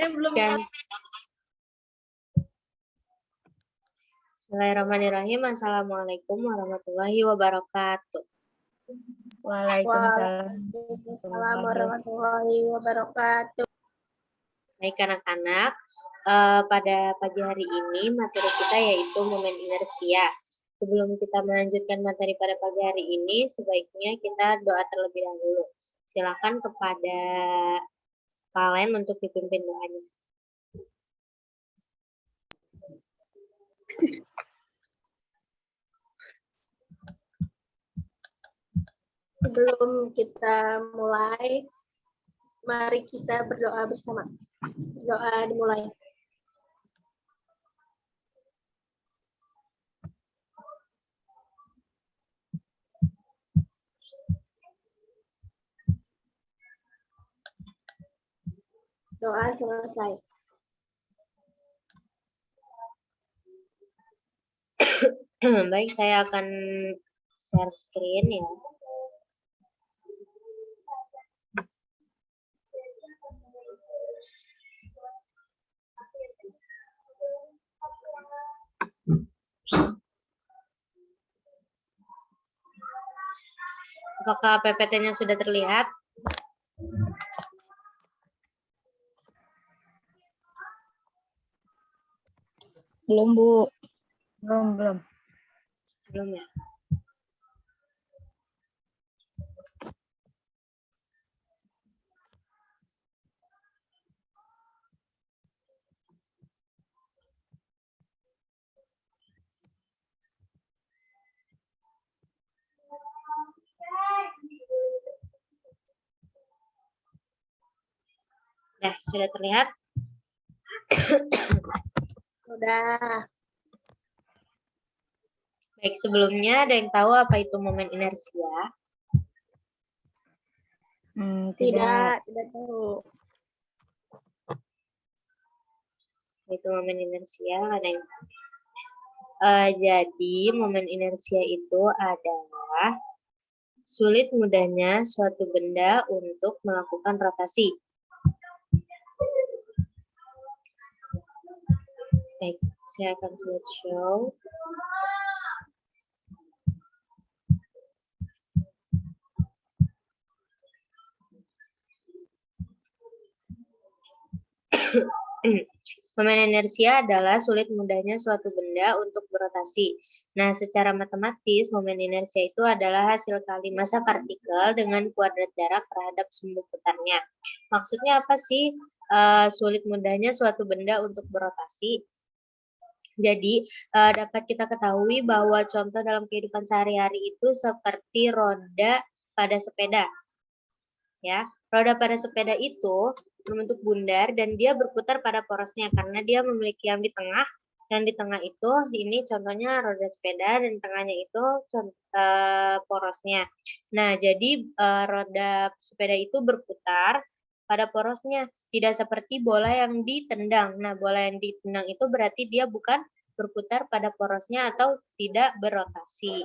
Belum. Dan Bismillahirrahmanirrahim. Assalamualaikum warahmatullahi wabarakatuh. Waalaikumsalam warahmatullahi wabarakatuh. Baik anak-anak, pada pagi hari ini materi kita yaitu momen inersia. Sebelum kita melanjutkan materi pada pagi hari ini, sebaiknya kita doa terlebih dahulu. Silakan kepada kalian untuk dipimpin doanya. Sebelum kita mulai, mari kita berdoa bersama. Doa dimulai. Doa selesai. Baik, saya akan share screen ya. Apakah PPT-nya sudah terlihat? Belum, Bu. Belum ya? Ya, sudah terlihat? Sudah. Baik, sebelumnya ada yang tahu apa itu momen inersia? Tidak tahu. Itu momen inersia, ada yang tahu. Jadi, momen inersia itu adalah sulit mudahnya suatu benda untuk melakukan rotasi. Baik, saya akan slideshow. Momen inersia adalah sulit mudahnya suatu benda untuk berotasi. Nah, secara matematis, momen inersia itu adalah hasil kali massa partikel dengan kuadrat jarak terhadap sumbu putarnya. Maksudnya apa sih sulit mudahnya suatu benda untuk berotasi? Jadi, dapat kita ketahui bahwa contoh dalam kehidupan sehari-hari itu seperti roda pada sepeda. Ya, roda pada sepeda itu berbentuk bundar dan dia berputar pada porosnya karena dia memiliki yang di tengah. Yang di tengah itu ini contohnya roda sepeda dan tengahnya itu porosnya. Nah, jadi roda sepeda itu berputar pada porosnya, tidak seperti bola yang ditendang. Nah, bola yang ditendang itu berarti dia bukan berputar pada porosnya atau tidak berotasi.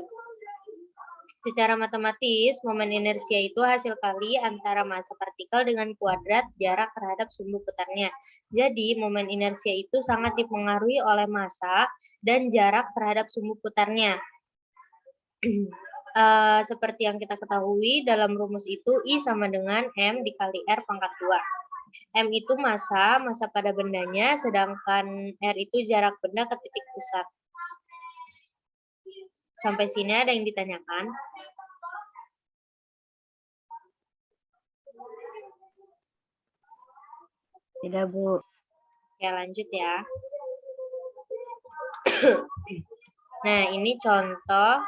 Secara matematis, momen inersia itu hasil kali antara massa partikel dengan kuadrat jarak terhadap sumbu putarnya. Jadi, momen inersia itu sangat dipengaruhi oleh massa dan jarak terhadap sumbu putarnya. Seperti yang kita ketahui, dalam rumus itu I sama dengan M dikali R pangkat 2. M itu massa pada bendanya, sedangkan R itu jarak benda ke titik pusat. Sampai sini ada yang ditanyakan? Tidak, Bu. Oke, lanjut ya. Nah, ini contoh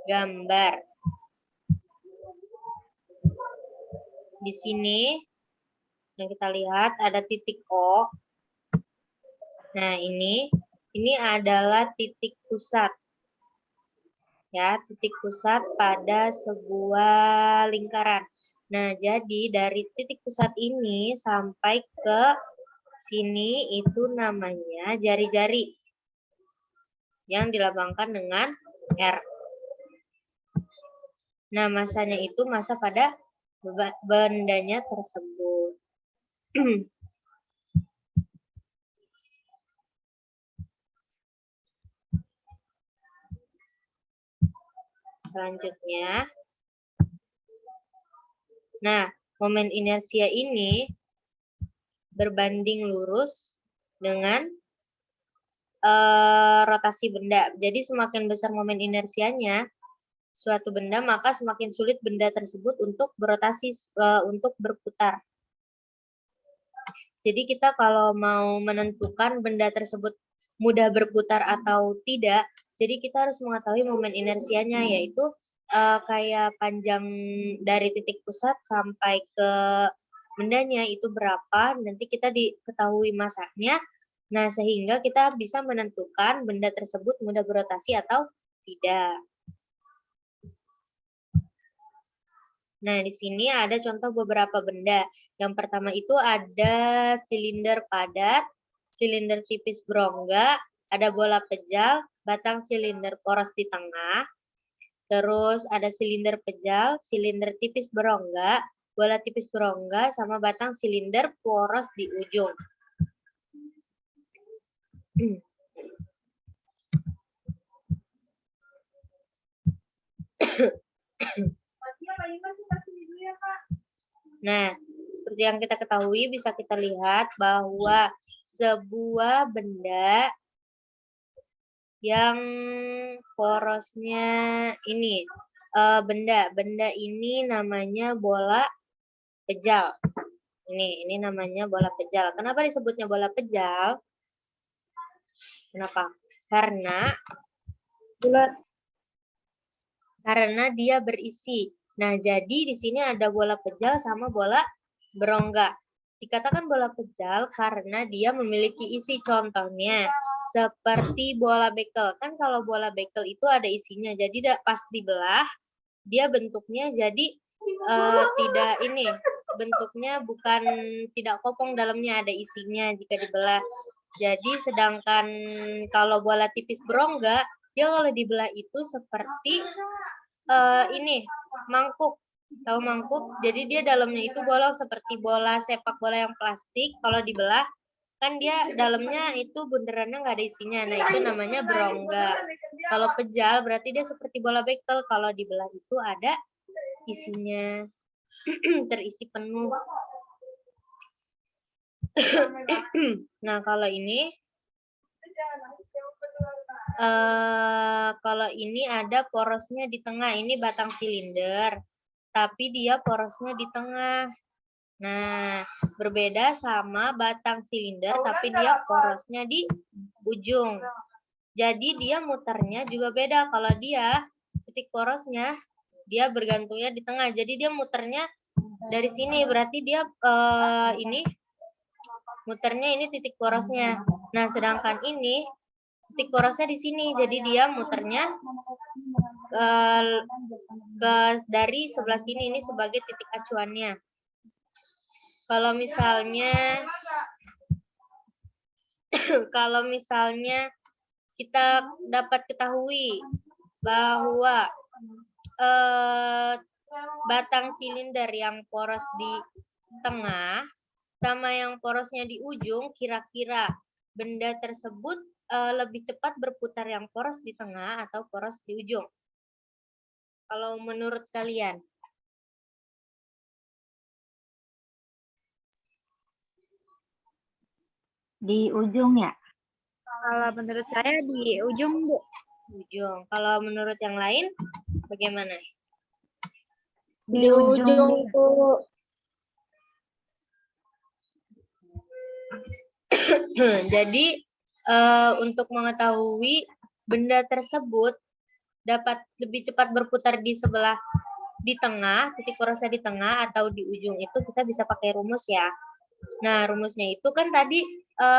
gambar. Di sini yang kita lihat ada titik O. Nah, ini adalah titik pusat. Ya, titik pusat pada sebuah lingkaran. Nah, jadi dari titik pusat ini sampai ke sini itu namanya jari-jari yang dilambangkan dengan R. Nah, massanya itu massa pada bendanya tersebut. selanjutnya. Nah, momen inersia ini berbanding lurus dengan rotasi benda. Jadi semakin besar momen inersianya suatu benda, maka semakin sulit benda tersebut untuk berotasi, untuk berputar. Jadi kita kalau mau menentukan benda tersebut mudah berputar atau tidak, jadi kita harus mengetahui momen inersianya, yaitu kayak panjang dari titik pusat sampai ke bendanya itu berapa, nanti kita diketahui masanya. Nah, sehingga kita bisa menentukan benda tersebut mudah berotasi atau tidak. Nah, di sini ada contoh beberapa benda. Yang pertama itu ada silinder padat, silinder tipis berongga, ada bola pejal, batang silinder poros di tengah, terus ada silinder pejal, silinder tipis berongga, bola tipis berongga, sama batang silinder poros di ujung. Nah, seperti yang kita ketahui, bisa kita lihat bahwa sebuah benda yang porosnya ini, benda ini namanya bola pejal. Ini namanya bola pejal. Kenapa disebutnya bola pejal? Kenapa? Karena dia berisi. Nah, jadi di sini ada bola pejal sama bola berongga. Dikatakan bola pejal karena dia memiliki isi. Contohnya seperti bola bekel. Kan kalau bola bekel itu ada isinya. Jadi pas dibelah, dia bentuknya jadi tidak ini. Bentuknya bukan tidak kopong, dalamnya ada isinya jika dibelah. Jadi sedangkan kalau bola tipis berongga, dia kalau dibelah itu seperti ini mangkuk. Tahu mangkuk? Jadi dia dalamnya itu bolong seperti bola sepak bola yang plastik. Kalau dibelah kan dia dalamnya itu bunderannya nggak ada isinya. Nah, itu namanya berongga. Kalau pejal berarti dia seperti bola bekel. Kalau dibelah itu ada isinya. Terisi penuh. Nah, kalau ini ada porosnya di tengah. Ini batang silinder, tapi dia porosnya di tengah. Nah, berbeda sama batang silinder, tapi dia porosnya di ujung. Jadi dia muternya juga beda. Kalau dia titik porosnya, dia bergantungnya di tengah. Jadi dia muternya dari sini. Berarti dia muternya ini titik porosnya. Nah, sedangkan ini titik porosnya di sini. Jadi dia muternya dari sebelah sini. Ini sebagai titik acuannya. Kalau misalnya kita dapat ketahui bahwa batang silinder yang poros di tengah sama yang porosnya di ujung, kira-kira benda tersebut lebih cepat berputar yang poros di tengah atau poros di ujung? Kalau menurut kalian? Di ujung ya? Kalau menurut saya di ujung, Bu. Ujung. Kalau menurut yang lain, bagaimana? Di ujung, Bu. Jadi untuk mengetahui benda tersebut dapat lebih cepat berputar di tengah, titik porosnya di tengah atau di ujung, itu kita bisa pakai rumus ya. Nah, rumusnya itu kan tadi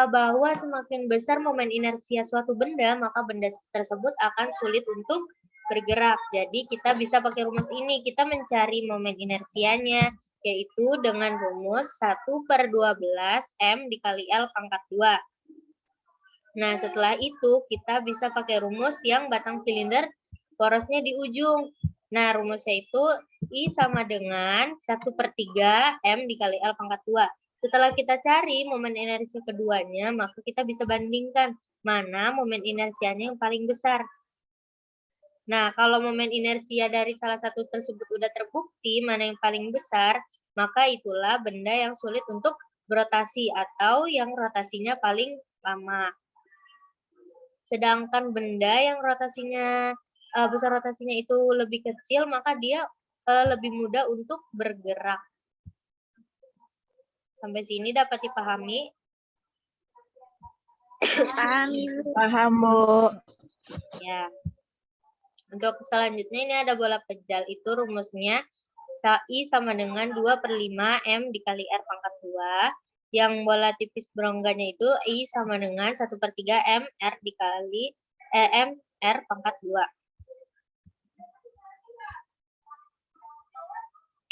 bahwa semakin besar momen inersia suatu benda, maka benda tersebut akan sulit untuk bergerak. Jadi kita bisa pakai rumus ini, kita mencari momen inersianya, yaitu dengan rumus 1/12 M dikali L pangkat 2. Nah, setelah itu kita bisa pakai rumus yang batang silinder porosnya di ujung. Nah, rumusnya itu I sama dengan 1/3 M dikali L pangkat 2. Setelah kita cari momen inersia keduanya, maka kita bisa bandingkan mana momen inersianya yang paling besar. Nah, kalau momen inersia dari salah satu tersebut udah terbukti mana yang paling besar, maka itulah benda yang sulit untuk berotasi atau yang rotasinya paling lama. Sedangkan benda yang rotasinya besar rotasinya itu lebih kecil, maka dia lebih mudah untuk bergerak. Sampai sini dapat dipahami? Paham, Bu. Ya. Untuk selanjutnya ini ada bola pejal, itu rumusnya I sama dengan 2/5 M dikali R pangkat 2. Yang bola tipis berongganya itu I sama dengan 1/3 M R dikali M R pangkat 2.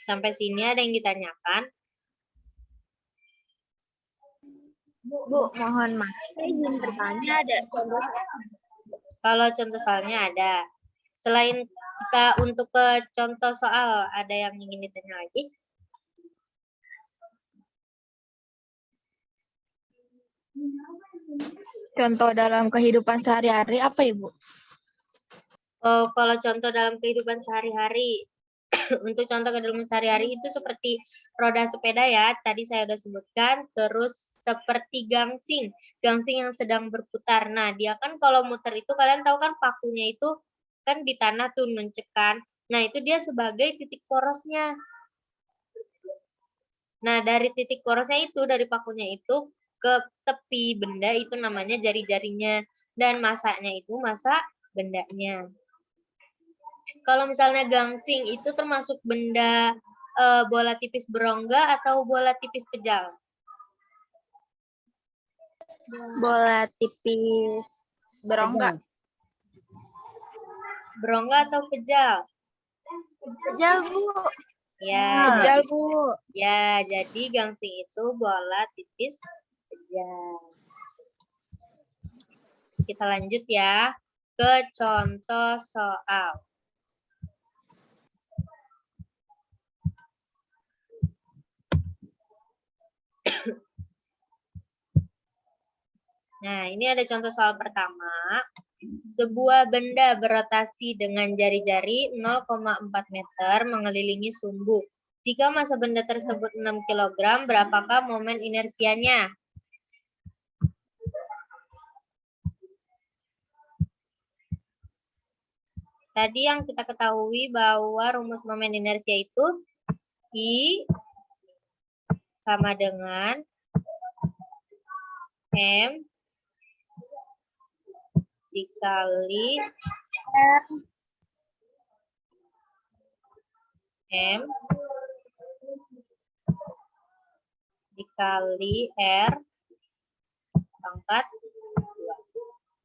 Sampai sini ada yang ditanyakan? Bu, mohon maaf, saya ingin bertanya ada contoh. Kalau contoh soalnya ada. Selain kita untuk ke contoh soal, ada yang ingin ditanya lagi? Contoh dalam kehidupan sehari-hari apa, Ibu? Oh, kalau contoh dalam kehidupan sehari-hari, untuk contoh kehidupan sehari-hari itu seperti roda sepeda ya, tadi saya sudah sebutkan, terus seperti gangsing yang sedang berputar. Nah, dia kan kalau muter itu kalian tahu kan pakunya itu kan di tanah tuh mencekkan. Nah, itu dia sebagai titik porosnya. Nah, dari titik porosnya itu, dari pakunya itu ke tepi benda itu namanya jari-jarinya. Dan masanya itu masa bendanya. Kalau misalnya gangsing itu termasuk benda bola tipis berongga atau bola tipis pejal? Bola tipis berongga. Berongga atau pejal? Pejal, Bu. Ya. Pejal, Bu. Ya, jadi gangsing itu bola tipis pejal. Kita lanjut ya ke contoh soal. Nah, ini ada contoh soal pertama. Sebuah benda berotasi dengan jari-jari 0,4 meter mengelilingi sumbu. Jika massa benda tersebut 6 kg, berapakah momen inersianya? Tadi yang kita ketahui bahwa rumus momen inersia itu I sama dengan M dikali R M dikali R pangkat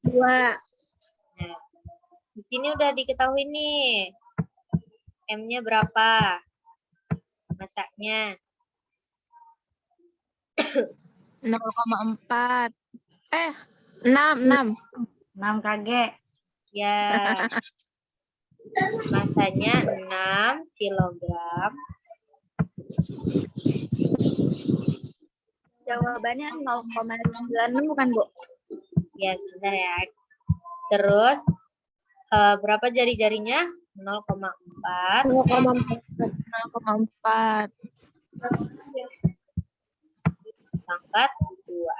2. 2. Nah, di sini udah diketahui nih. M-nya berapa? Masaknya 0,4. 6 kg. ya. Masanya 6 kg. Jawabannya 0,96 bukan, Bu? Ya, sebentar ya. Terus berapa jari-jarinya? 0,4. 0,4. Pangkat 2.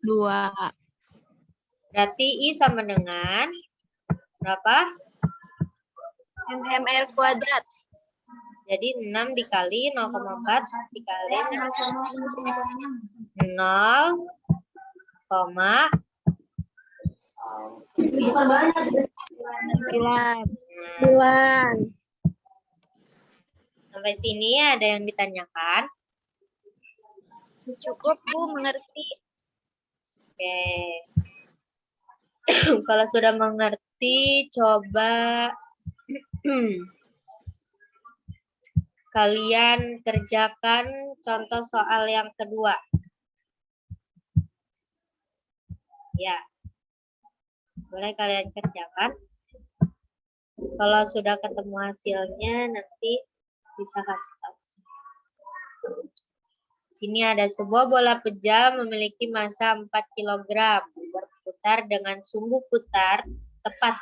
2. Berarti I sama dengan berapa? ML kuadrat. Jadi 6 dikali 0,4 dikali 0,9. Sampai sini ada yang ditanyakan? Cukup, Bu, mengerti. Oke. Kalau sudah mengerti, coba kalian kerjakan contoh soal yang kedua. Ya. Boleh kalian kerjakan. Kalau sudah ketemu hasilnya, nanti bisa kasih tahu. Sini ada sebuah bola pejal memiliki massa 4 kg, berputar dengan sumbu putar tepat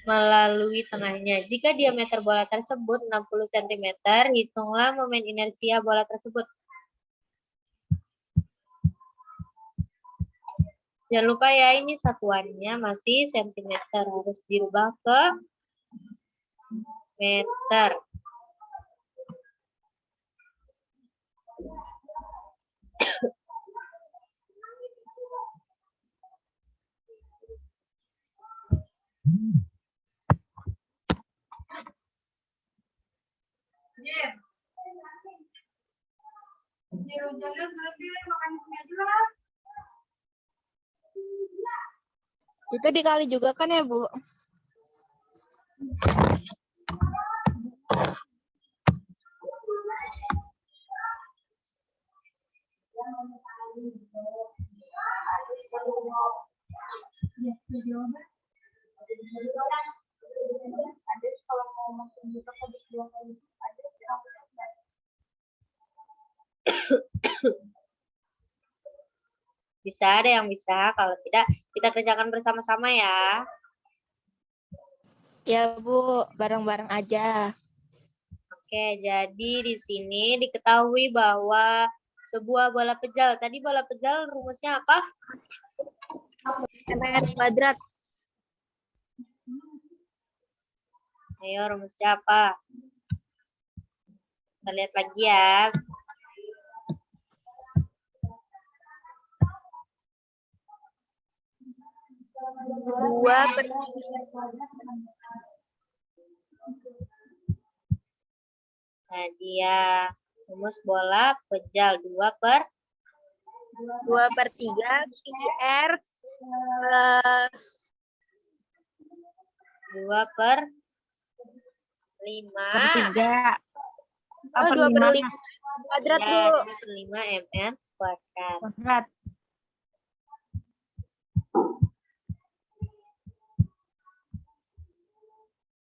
melalui tengahnya. Jika diameter bola tersebut 60 cm, hitunglah momen inersia bola tersebut. Jangan lupa ya, ini satuannya masih sentimeter. Harus dirubah ke meter. Itu dikali juga kan ya, Bu? Bisa, ada yang bisa. Kalau tidak, kita kerjakan bersama-sama ya. Ya, Bu. Bareng-bareng aja. Oke, jadi di sini diketahui bahwa sebuah bola pejal. Tadi bola pejal rumusnya apa? MR kuadrat. Ayo, rumusnya apa? Kita lihat lagi ya. Dua per Nah, dia rumus bola pejal 2 per 2/3 PR 2 per 5. 2/5 kuadrat, Ya, Bu. 2 per 5 mm kuadrat. Kuadrat.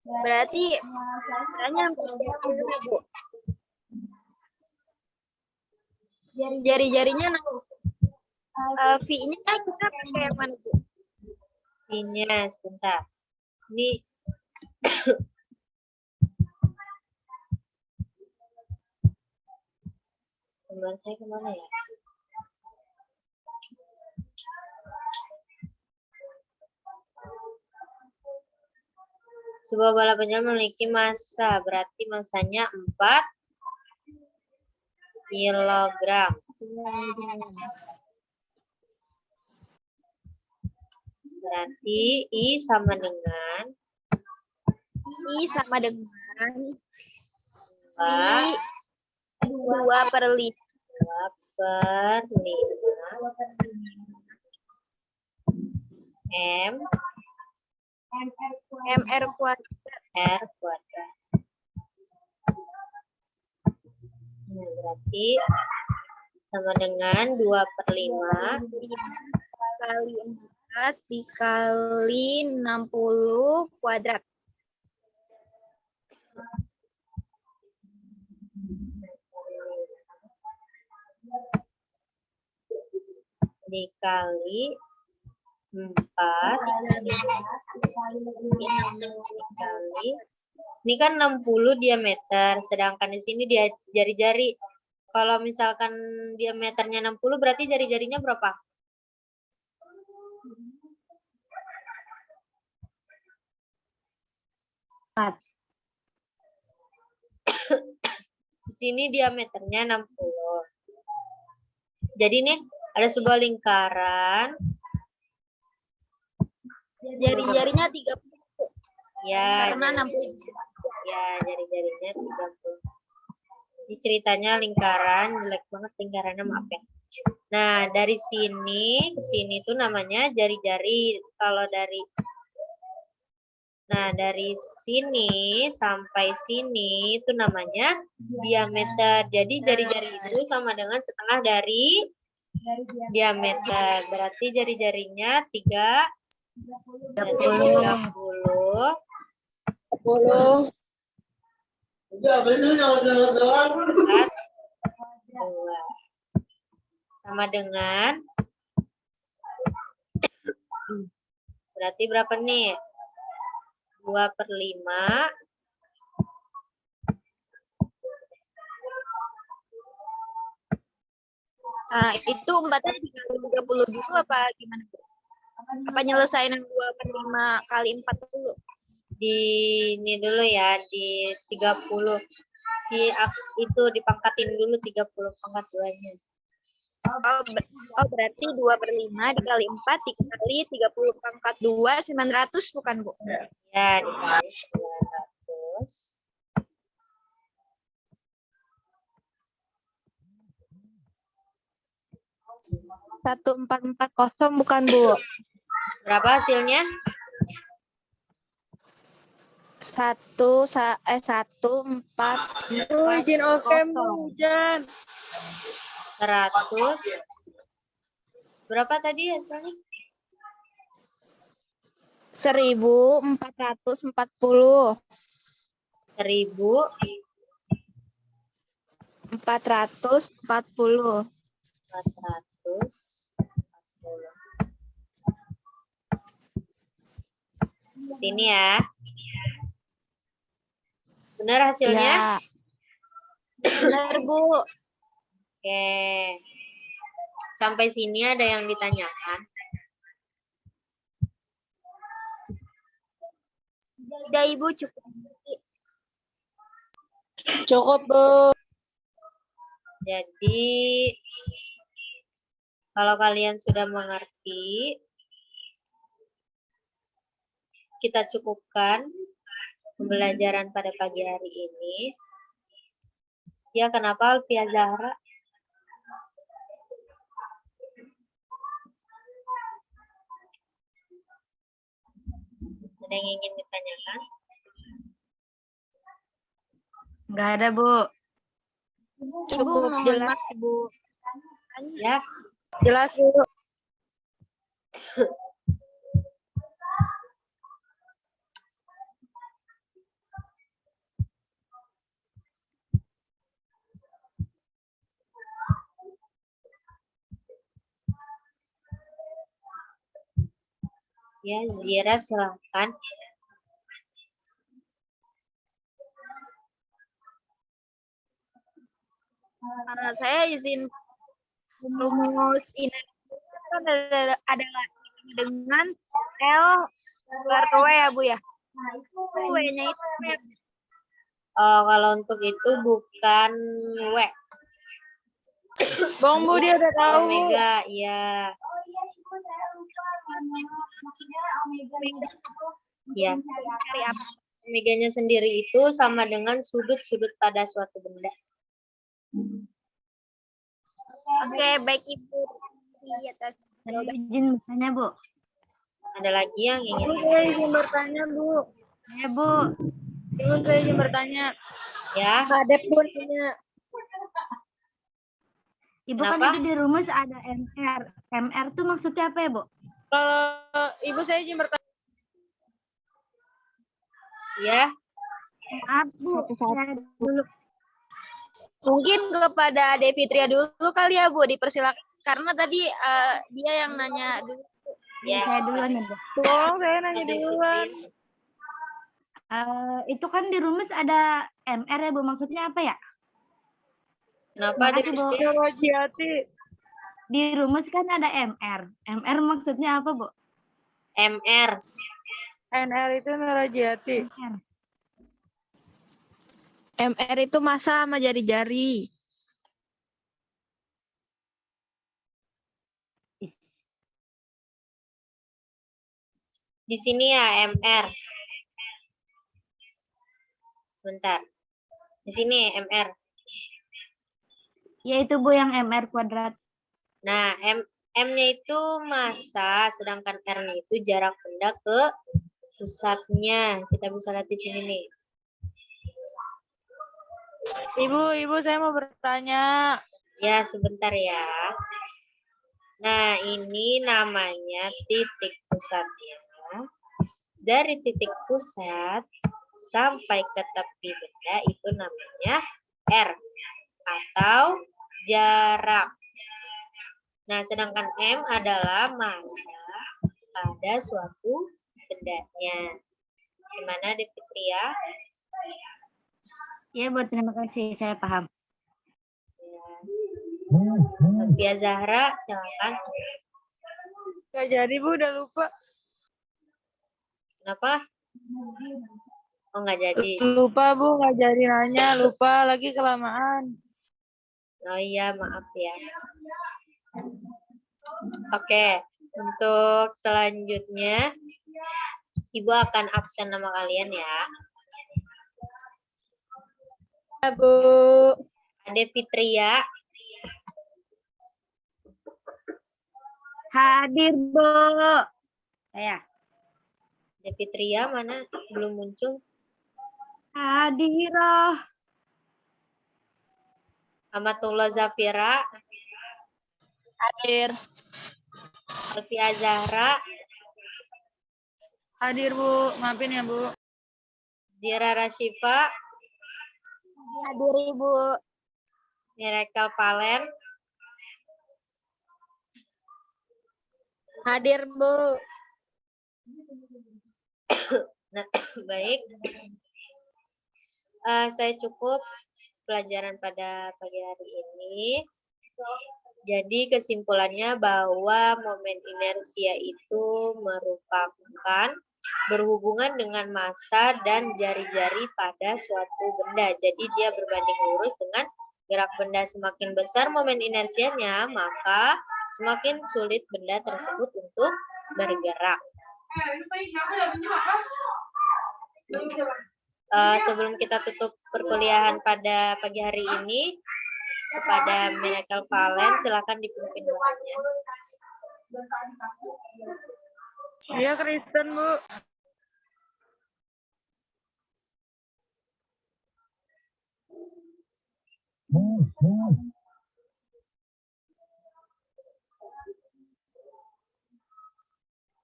Berarti caranya Bu. Jari-jarinya V-nya kita pakai yang mana, Bu? Ini sebentar. Ini gambar saya kemana ya? Sebuah bola pejal memiliki massa, berarti massanya 4 kilogram. Berarti I sama dengan 2/5 M MR kuadrat. R kuadrat. Nah, berarti sama dengan 2/5 kali 4 dikali 60 kuadrat. Dikali 4 dikali, ini kan 60 diameter, sedangkan di sini dia jari-jari. Kalau misalkan diameternya 60 berarti jari-jarinya berapa? Di sini diameternya 60. Jadi nih ada sebuah lingkaran. Jari-jarinya 30. Ya, Karena 60. ya, jari-jarinya 30. Ini ceritanya lingkaran, jelek banget lingkarannya, maaf ya. Nah, dari sini ke sini tuh namanya jari-jari. Kalau dari sini sampai sini itu namanya diameter. Jadi jari-jari itu sama dengan setengah dari diameter. Berarti jari-jarinya 30. 2 sama dengan berarti berapa nih? 2/5. Nah, itu 4-nya dikali 30 dulu apa gimana? Apa nyelesain yang 2/5 kali 4 dulu? Di ini dulu ya, di 30. Itu dipangkatin dulu 30 pangkat 2-nya. Berarti 2/5 dikali 4 dikali 30 pangkat 2, 900 bukan, Bu? Ya, dikali 900. Satu 440 bukan, Bu? Berapa hasilnya? 1,4. Izin oke, Bu, hujan. 100. Berapa tadi hasilnya? 1.440. 1.440. 440. Sini ya. Benar hasilnya? Ya. Benar, Bu. Oke. Sampai sini ada yang ditanyakan? Udah, Ibu, cukup. Cukup, Bu. Jadi, kalau kalian sudah mengerti, kita cukupkan pembelajaran pada pagi hari ini. Ya, kenapa Alfia Zahra? Ada yang ingin ditanyakan? Nggak ada, Bu. Cukup jelas, Bu. Ya, Jelas, Bu. ya Zira silahkan. Saya izin rumus ini kan adalah dengan L per W ya, Bu ya? W-nya itu ya. Kalau untuk itu bukan W. Bang, Bu, dia udah tahu, Bu. Omega, ya. Ya. Cari apa? Omeganya sendiri itu sama dengan sudut-sudut pada suatu benda. Oke, baik, Ibu. Terima kasih atas Saya jawaban. izin bertanya, Bu. Ada lagi yang ingin Bu, saya izin bertanya, Bu. Ya, Bu. Ibu, saya izin bertanya. ya? Kadep, Bu, nanya. Ibu kan Kenapa? itu di rumus ada MR. MR tuh maksudnya apa ya, Bu? Kalau Ibu, saya izin bertanya. Ya. Maaf, Bu. Saya dulu. Mungkin kepada Devitria dulu kali ya, Bu, dipersilakan. Karena tadi dia yang nanya dulu. Ya. Saya duluan ya, Bu. Bang, saya nanya duluan. Itu kan di rumus ada MR ya, Bu. Maksudnya apa ya? Kenapa ada Makasih, Bu. Hati-hati. Di rumus kan ada MR. MR maksudnya apa, Bu? MR? NR itu Narajati. MR. MR itu massa sama jari-jari. Di sini ya MR. Bentar. Di sini MR. Ya itu, Bu, yang MR kuadrat. Nah, M-nya itu massa, sedangkan R-nya itu jarak benda ke pusatnya. Kita bisa lihat di sini nih. Ibu, saya mau bertanya. Ya, sebentar ya. Nah, ini namanya titik pusatnya. Dari titik pusat sampai ke tepi benda itu namanya R atau jarak. Nah, sedangkan M adalah massa pada suatu bendanya. Gimana, Devitria? Iya, Bu, terima kasih. Saya paham. Sofia Zahra, silakan. Nggak jadi, Bu, udah lupa. Kenapa? Oh, nggak jadi. Lupa, Bu, nggak jadi nanya. Lupa, lagi kelamaan. Oh iya, maaf ya. Oke, untuk selanjutnya, Ibu akan absen nama kalian ya. Bu. Ade Fitria, Hadir, Bu. Saya. Ade Fitria mana? Belum muncul. Hadirah. Amatullah Zafira, Hadir. Alfia Zahra, Hadir, Bu. Maafin ya, Bu. Zira Rashifa, Hadir, Ibu. Miracle Valen, Hadir, Bu. Nah, baik. Saya cukup pelajaran pada pagi hari ini. Jadi kesimpulannya bahwa momen inersia itu merupakan berhubungan dengan massa dan jari-jari pada suatu benda. Jadi dia berbanding lurus dengan gerak benda. Semakin besar momen inersianya, maka semakin sulit benda tersebut untuk bergerak. Sebelum kita tutup perkuliahan pada pagi hari ini, kepada Miracle Valen, silakan dipimpin doanya. Iya, Kristen, Bu.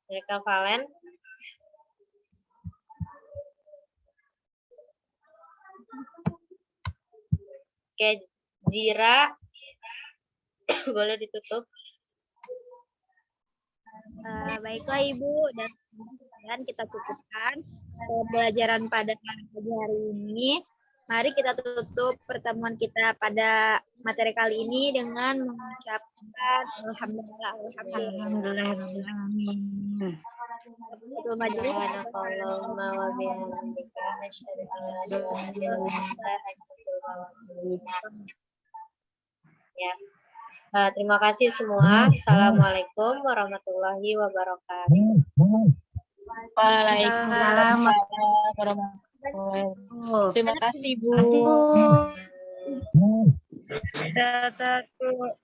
Miracle Valen. Oke, Zira, boleh ditutup. Baiklah, Ibu. Dan kita cukupkan pembelajaran pada pagi hari ini. Mari kita tutup pertemuan kita pada materi kali ini dengan mengucapkan Alhamdulillah. Alhamdulillahirrahmanirrahim. Betul, majelis. Subhanakallahumma wa bihamdika asyhadu an la ilaha illa anta astaghfiruka wa atubu ilaik. Ya. Terima kasih semua. Assalamualaikum warahmatullahi wabarakatuh. Waalaikumsalam warahmatullahi. Bu. Terima kasih, Bu. Terima kasih, Bu. Satu.